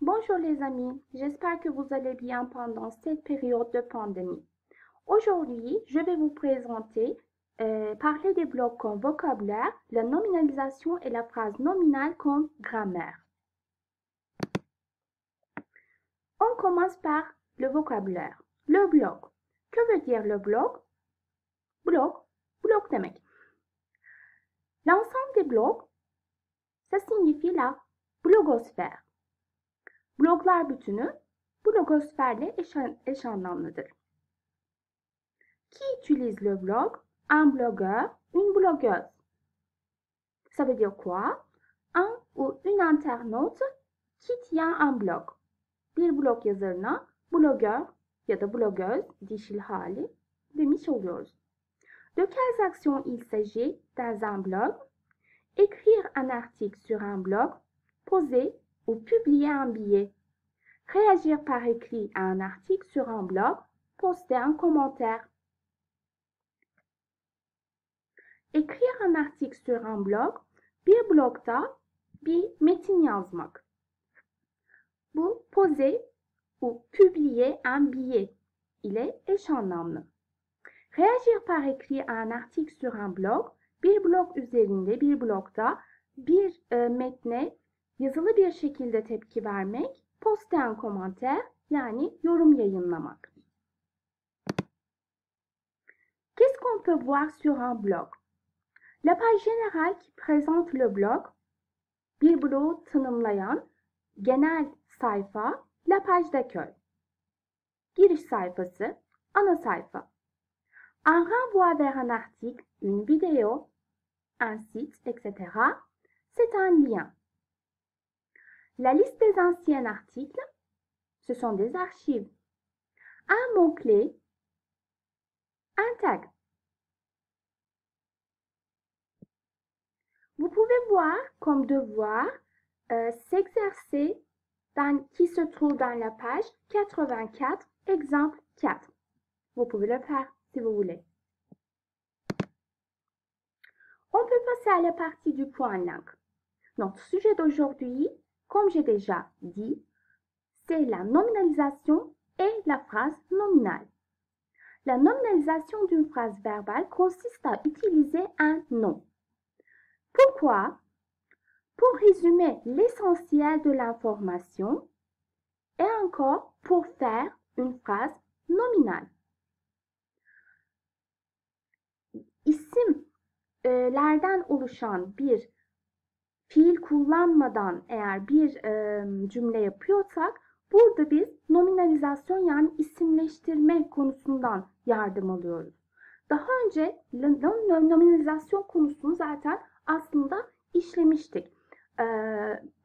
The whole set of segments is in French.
Bonjour les amis, j'espère que vous allez bien pendant cette période de pandémie. Aujourd'hui, je vais vous présenter, parler des blocs comme vocabulaire, la nominalisation et la phrase nominale comme grammaire. On commence par le vocabulaire. Le bloc. Que veut dire le bloc? Bloc demek. L'ensemble des blocs, ça signifie la blogosphère. Bloglar bütünü blogosferle eş anlamlıdır. Qui utilise le blog? Un blogueur, une blogueuse. Ça veut dire quoi? Un ou une internaute qui tient un blog. Bir blog yazarına blogger ya da blogueuse dişil hali demiş oluyoruz. De quelles actions il s'agit dans un blog? Écrire un article sur un blog, poser ou publier un billet. Réagir par écrit à un article sur un blog, poster un commentaire. Écrire un article sur un blog, bir blogda bir metin yazmak. Bu poser ou publier un billet ile eş anlamlı. Réagir par écrit à un article sur un blog, bir blog üzerinde bir blogda bir metne yazılı bir şekilde tepki vermek, poster un commentaire yani yorum yayınlamak. Qu'est-ce qu'on peut voir sur un blog? La page générale qui présente le blog, bir blogu tanımlayan genel sayfa, la page d'accueil. Giriş sayfası, ana sayfa. Un renvoi vers un article, une vidéo, un site, etc. C'est un lien. La liste des anciens articles, ce sont des archives. Un mot-clé, un tag. Vous pouvez voir comme devoir s'exercer qui se trouve dans la page 84, exemple 4. Vous pouvez le faire si vous voulez. On peut passer à la partie du point langue. Notre sujet d'aujourd'hui, comme j'ai déjà dit, c'est la nominalisation et la phrase nominale. La nominalisation d'une phrase verbale consiste à utiliser un nom. Pourquoi? Pour résumer l'essentiel de l'information et encore pour faire une phrase nominale. İsimlerden oluşan bir fiil kullanmadan eğer bir cümle yapıyorsak burada biz nominalizasyon yani isimleştirme konusundan yardım alıyoruz. Daha önce nominalizasyon konusunu zaten aslında işlemiştik.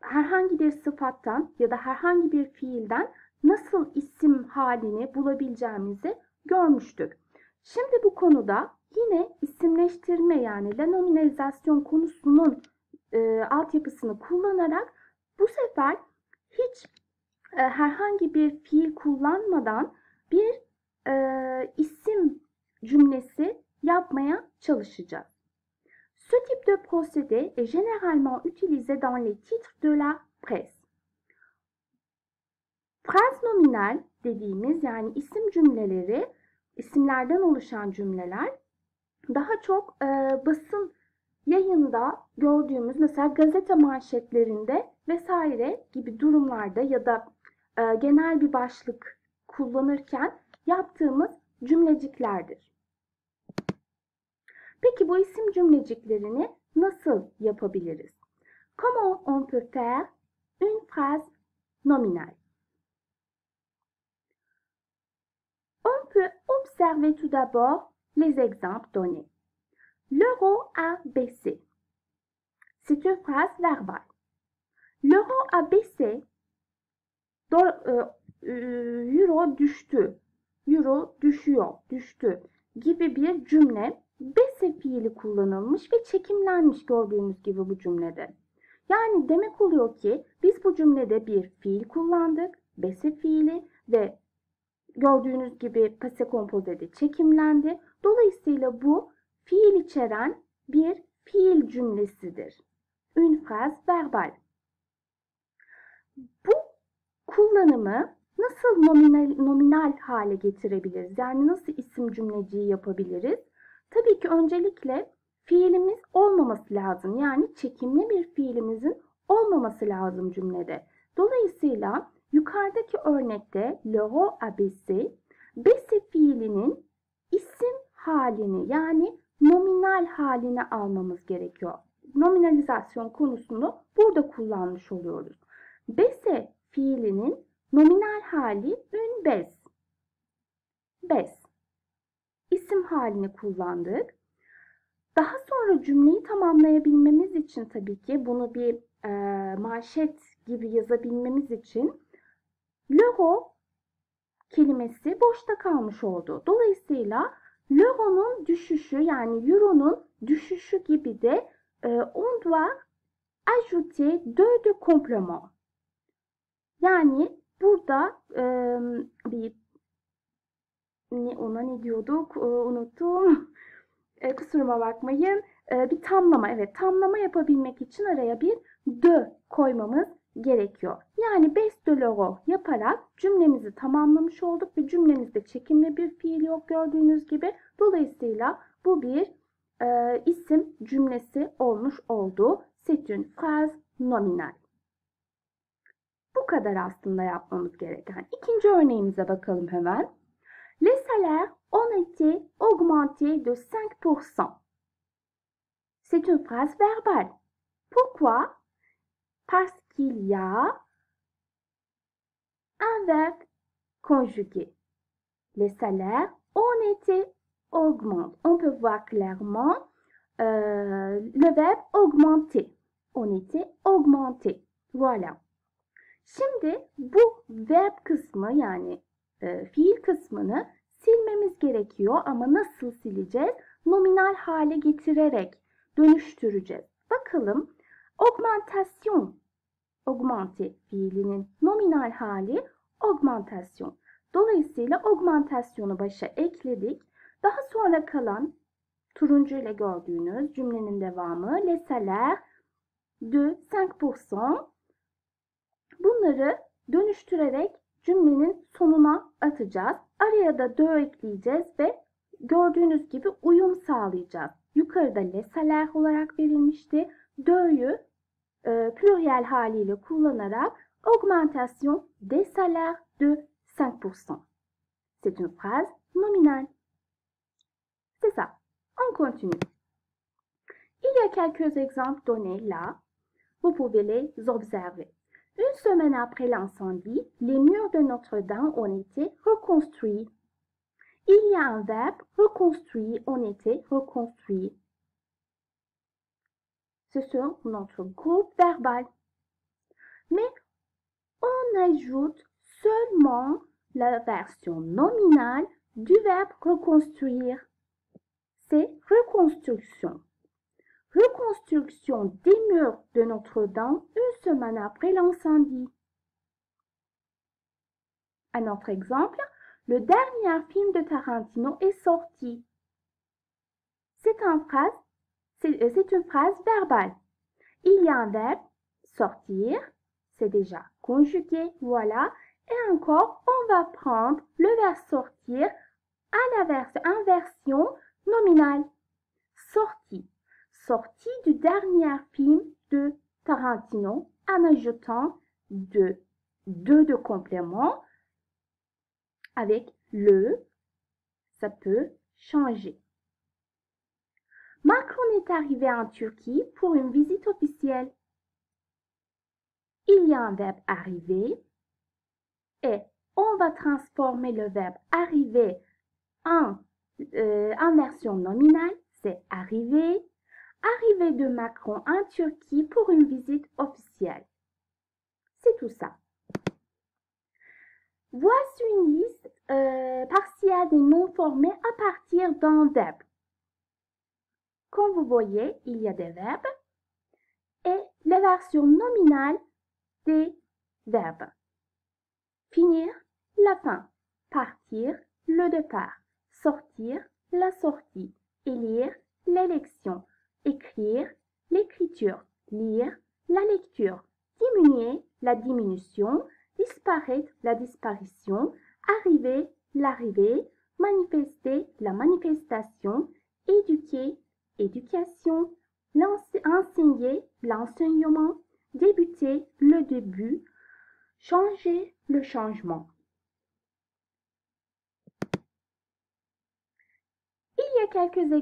Herhangi bir sıfattan ya da herhangi bir fiilden nasıl isim halini bulabileceğimizi görmüştük. Şimdi bu konuda yine isimleştirme yani nominalizasyon konusunun altyapısını kullanarak bu sefer hiç herhangi bir fiil kullanmadan bir isim cümlesi yapmaya çalışacağız. Ce type de procédé est généralement utilisé dans les titres de la presse. Phrase nominal dediğimiz yani isim cümleleri, isimlerden oluşan cümleler daha çok basın yayında gördüğümüz mesela gazete manşetlerinde vesaire gibi durumlarda ya da genel bir başlık kullanırken yaptığımız cümleciklerdir. Peki bu isim cümleciklerini nasıl yapabiliriz? Comment on peut faire une phrase nominale? On peut observer tout d'abord les exemples donnés. L'euro a baissé. C'est une phrase verbale. L'euro a baissé. Euro düştü. Euro düşüyor, düştü gibi bir cümle baisse fiili kullanılmış ve çekimlenmiş gördüğünüz gibi bu cümlede. Yani demek oluyor ki biz bu cümlede bir fiil kullandık, baisse fiili ve gördüğünüz gibi passé composé'de çekimlendi. Dolayısıyla bu fiil içeren bir fiil cümlesidir. Une phrase verbale. Bu kullanımı nasıl nominal hale getirebiliriz? Yani nasıl isim cümleciği yapabiliriz? Tabii ki öncelikle fiilimiz olmaması lazım. Yani çekimli bir fiilimizin olmaması lazım cümlede. Dolayısıyla yukarıdaki örnekte l'euro a baissé, baissé fiilinin isim halini yani nominal halini almamız gerekiyor. Nominalizasyon konusunu burada kullanmış oluyoruz. Baissé fiilinin nominal hali une baisse. Baisse. İsim halini kullandık. Daha sonra cümleyi tamamlayabilmemiz için tabii ki bunu bir manşet gibi yazabilmemiz için l'euro kelimesi boşta kalmış oldu. Dolayısıyla l'euro'nun düşüşü yani euronun düşüşü gibi de on doit ajouter deux de complément. Yani burada ona ne diyorduk unuttum. Kusuruma bakmayın. Bir tamlama, evet tamlama yapabilmek için araya bir de koymamız gerekiyor. Yani baisse de l'euro yaparak cümlemizi tamamlamış olduk ve cümlemizde çekimli bir fiil yok gördüğünüz gibi. Dolayısıyla bu bir isim cümlesi olmuş oldu. C'est une phrase nominale. Bu kadar aslında yapmamız gereken. İkinci örneğimize bakalım hemen. Les salaires ont été augmentés de 5%. C'est une phrase verbale. Pourquoi? Parce qu'il y a un verbe conjugué. Les salaires ont été augmentés. On peut voir clairement le verbe augmenter. On était augmenté. Voilà. Şimdi bu verb kısmı yani fiil kısmını silmemiz gerekiyor ama nasıl sileceğiz? Nominal hale getirerek dönüştüreceğiz. Bakalım augmentation, augmenter fiilinin nominal hali augmentation. Dolayısıyla augmentasyonu başa ekledik. Daha sonra kalan turuncu ile gördüğünüz cümlenin devamı les salaires de 5%. Bunları dönüştürerek cümlenin sonuna atacağız. Araya da de ekleyeceğiz ve gördüğünüz gibi uyum sağlayacağız. Yukarıda les salaires olarak verilmişti. De'yü pluriel haliyle kullanarak augmentation des salaires de 5%. C'est une phrase nominale. C'est ça. On continue. Il y a quelques exemples donnés là. Vous pouvez les observer. Une semaine après l'incendie, les murs de Notre-Dame ont été reconstruits. Il y a un verbe reconstruit, ont été reconstruits. Ce sont notre groupe verbal. Mais on ajoute seulement la version nominale du verbe reconstruire. C'est reconstruction. Reconstruction des murs de Notre-Dame une semaine après l'incendie. Un autre exemple, le dernier film de Tarantino est sorti. C'est une phrase verbale. Il y a un verbe sortir, c'est déjà conjugué, voilà. Et encore, on va prendre le verbe sortir à la version nominale. Sorti. Sorti du dernier film de Tarantino en ajoutant deux de complément avec le, ça peut changer. Macron est arrivé en Turquie pour une visite officielle. Il y a un verbe arriver et on va transformer le verbe arriver en version nominale, c'est arriver. Arrivée de Macron en Turquie pour une visite officielle. C'est tout ça. Voici une liste partielle des noms formés à partir d'un verbe. Comme vous voyez, il y a des verbes et les versions nominales des verbes. Finir, la fin. Partir, le départ. Sortir, la sortie. Élire, l'élection. Écrire, l'écriture. Lire, la lecture. Diminuer, la diminution. Disparaître, disparaître, la disparition, arriver, l'arrivée, manifester, la manifestation, éduquer, éducation, enseigner, l'enseignement, débuter, le début, changer, le changement. Il y a quelques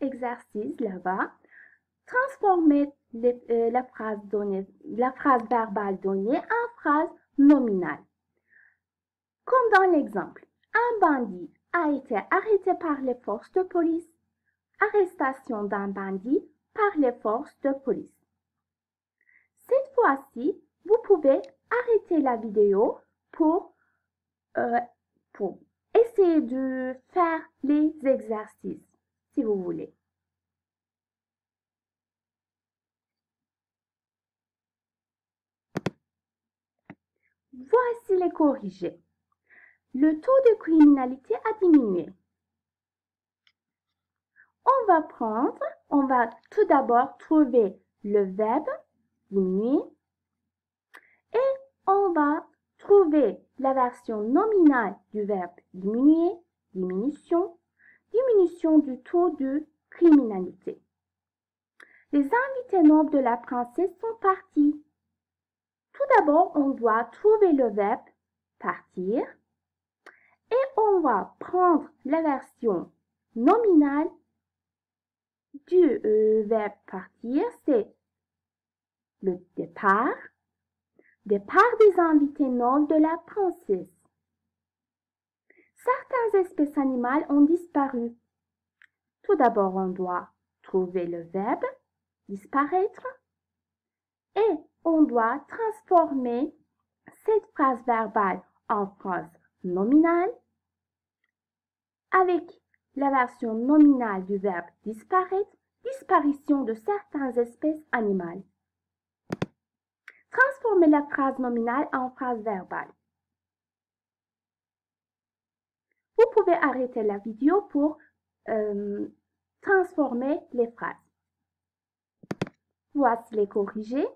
exercices là-bas. Transformer la phrase verbale donnée en phrase nominale. Comme dans l'exemple, un bandit a été arrêté par les forces de police. Arrestation d'un bandit par les forces de police. Cette fois-ci, vous pouvez arrêter la vidéo pour essayer de faire les exercices, si vous voulez. Voici les corrigés. Le taux de criminalité a diminué. On va tout d'abord trouver le verbe diminuer et on va trouver la version nominale du verbe diminuer, diminution, diminution du taux de criminalité. Les invités nobles de la princesse sont partis. Tout d'abord, on doit trouver le verbe partir et on va prendre la version nominale du verbe partir, c'est le départ. Départ des invités nobles de la princesse. Certaines espèces animales ont disparu. Tout d'abord, on doit trouver le verbe disparaître et on doit transformer cette phrase verbale en phrase nominale avec la version nominale du verbe disparaître, disparition de certaines espèces animales. Transformer la phrase nominale en phrase verbale. Vous pouvez arrêter la vidéo pour transformer les phrases. Voici les corrigés.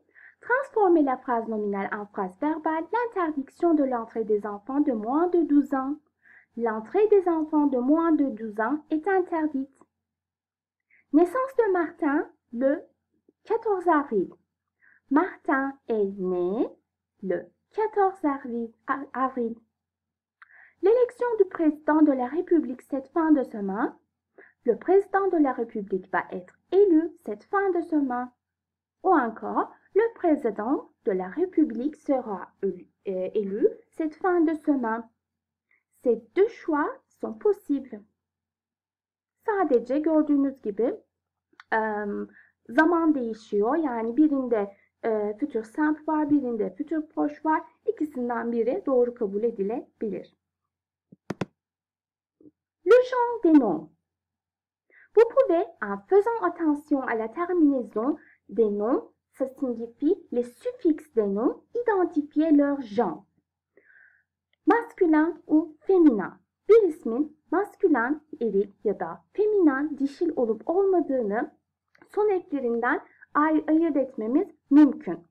Transformer la phrase nominale en phrase verbale. L'interdiction de l'entrée des enfants de moins de 12 ans. L'entrée des enfants de moins de 12 ans est interdite. Naissance de Martin le 14 avril. Martin est né le 14 avril. L'élection du président de la République cette fin de semaine. Le président de la République va être élu cette fin de semaine. Ou encore, le président de la République sera élu cette fin de semaine. Ces deux choix sont possibles. Sadece gördüğünüz gibi zaman değişiyor. Yani birinde future simple var, birinde future proche var. İkisinden biri doğru kabul edilebilir. Le genre des noms. Vous pouvez, en faisant attention à la terminaison des noms, ça signifie les suffixes des noms, identifier leur genre. Masculin ou féminin. Bir ismin maskülen, eril ya da feminen, dişil olup olmadığını son eklerinden ayırt etmemiz mümkün.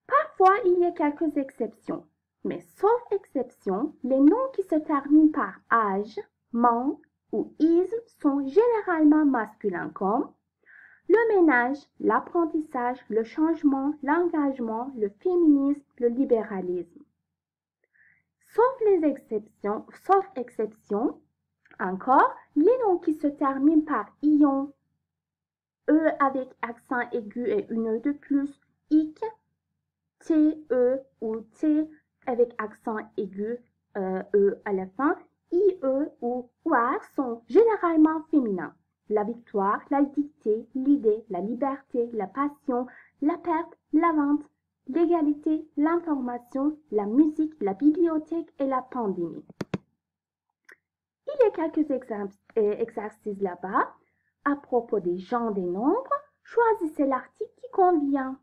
Parfois, il y a quelques exceptions. Mais sauf exception, les noms qui se terminent par âge, man ou isme sont généralement masculins comme le ménage, l'apprentissage, le changement, l'engagement, le féminisme, le libéralisme. Sauf exception, encore, les noms qui se terminent par ion, e avec accent aigu et une e de plus, ic, t, e ou t avec accent aigu, e à la fin, ie ou oir sont généralement féminins. La victoire, la dictée, l'idée, la liberté, la passion, la perte, la vente, l'égalité, l'information, la musique, la bibliothèque et la pandémie. Il y a quelques exercices là-bas. À propos des genres des nombres, choisissez l'article qui convient.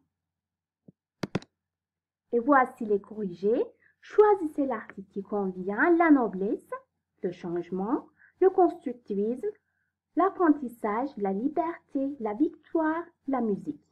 Et voici les corrigés. Choisissez l'article qui convient, la noblesse, le changement, le constructivisme, l'apprentissage, la liberté, la victoire, la musique.